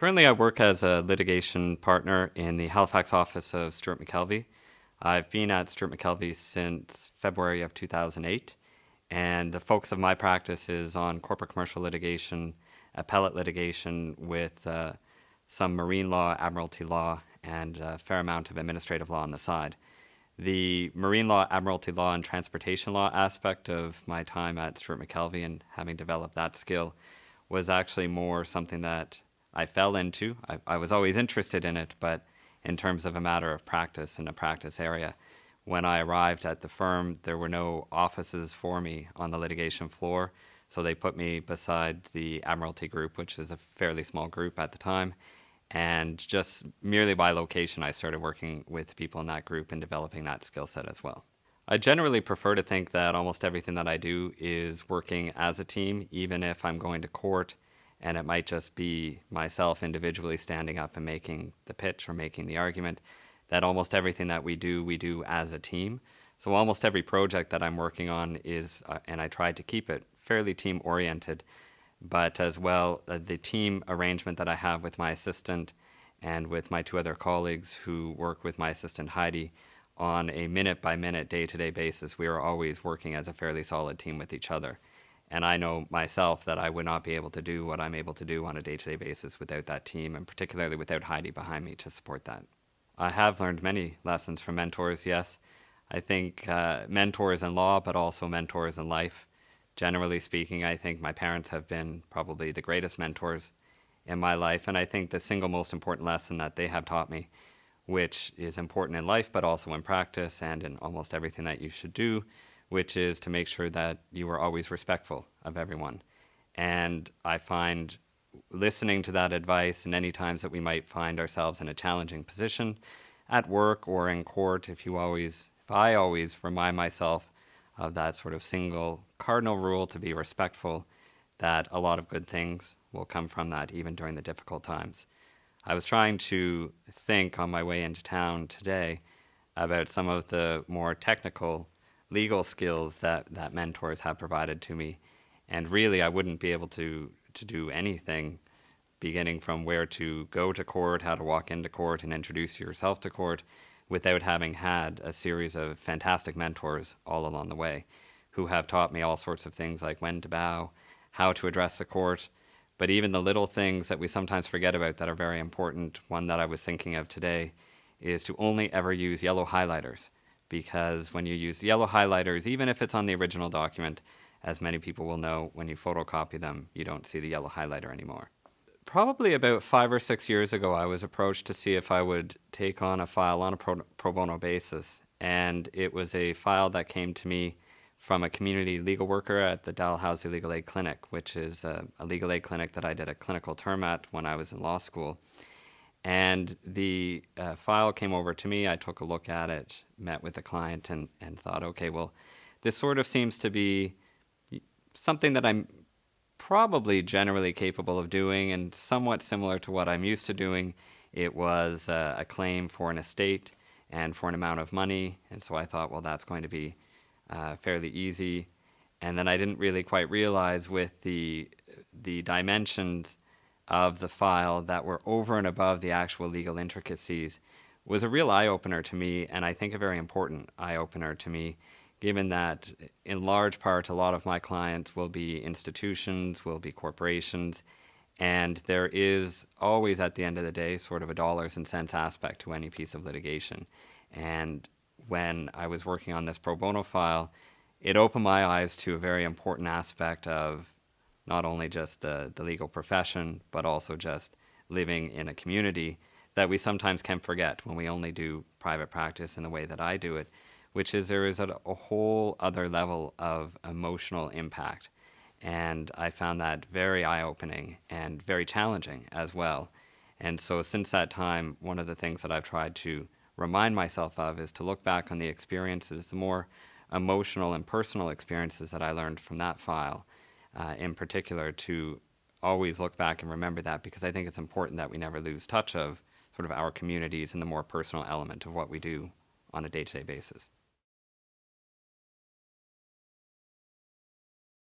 Currently, I work as a litigation partner in the Halifax office of Stewart McKelvey. I've been at Stewart McKelvey since February of 2008, and the focus of my practice is on corporate commercial litigation, appellate litigation with some marine law, admiralty law, and a fair amount of administrative law on the side. The marine law, admiralty law, and transportation law aspect of my time at Stewart McKelvey and having developed that skill was actually more something that I fell into. I was always interested in it, but in terms of a matter of practice in a practice area. When I arrived at the firm, there were no offices for me on the litigation floor, so they put me beside the Admiralty group, which is a fairly small group at the time, and just merely by location, I started working with people in that group and developing that skill set as well. I generally prefer to think that almost everything that I do is working as a team, even if I'm going to court and it might just be myself individually standing up and making the pitch or making the argument, that almost everything that we do as a team. So almost every project that I'm working on is, and I try to keep it fairly team-oriented, but as well, the team arrangement that I have with my assistant and with my two other colleagues who work with my assistant Heidi on a minute-by-minute, day-to-day basis, we are always working as a fairly solid team with each other. And I know myself that I would not be able to do what I'm able to do on a day-to-day basis without that team, and particularly without Heidi behind me to support that. I have learned many lessons from mentors, yes. I think mentors in law, but also mentors in life. Generally speaking, I think my parents have been probably the greatest mentors in my life, and I think the single most important lesson that they have taught me, which is important in life, but also in practice and in almost everything that you should do, which is to make sure that you are always respectful of everyone. And I find listening to that advice, and any times that we might find ourselves in a challenging position at work or in court, if I always remind myself of that sort of single cardinal rule to be respectful, that a lot of good things will come from that, even during the difficult times. I was trying to think on my way into town today about some of the more technical legal skills that mentors have provided to me. And really, I wouldn't be able to do anything, beginning from where to go to court, how to walk into court and introduce yourself to court, without having had a series of fantastic mentors all along the way, who have taught me all sorts of things like when to bow, how to address the court, but even the little things that we sometimes forget about that are very important. One that I was thinking of today is to only ever use yellow highlighters, because when you use yellow highlighters, even if it's on the original document, as many people will know, when you photocopy them, you don't see the yellow highlighter anymore. Probably about 5 or 6 years ago, I was approached to see if I would take on a file on a pro bono basis, and it was a file that came to me from a community legal worker at the Dalhousie Legal Aid Clinic, which is a legal aid clinic that I did a clinical term at when I was in law school. And the file came over to me. I took a look at it, met with the client, and thought, okay, well, this sort of seems to be something that I'm probably generally capable of doing and somewhat similar to what I'm used to doing. It was a claim for an estate and for an amount of money, and so I thought, well, that's going to be fairly easy. And then I didn't really quite realize with the dimensions of the file that were over and above the actual legal intricacies was a real eye-opener to me, and I think a very important eye-opener to me, given that in large part a lot of my clients will be institutions, will be corporations, and there is always at the end of the day sort of a dollars and cents aspect to any piece of litigation. And when I was working on this pro bono file, it opened my eyes to a very important aspect of not only just the legal profession, but also just living in a community that we sometimes can forget when we only do private practice in the way that I do it, which is there is a whole other level of emotional impact. And I found that very eye-opening and very challenging as well. And so since that time, one of the things that I've tried to remind myself of is to look back on the experiences, the more emotional and personal experiences that I learned from that file, in particular, to always look back and remember that, because I think it's important that we never lose touch of sort of our communities and the more personal element of what we do on a day-to-day basis.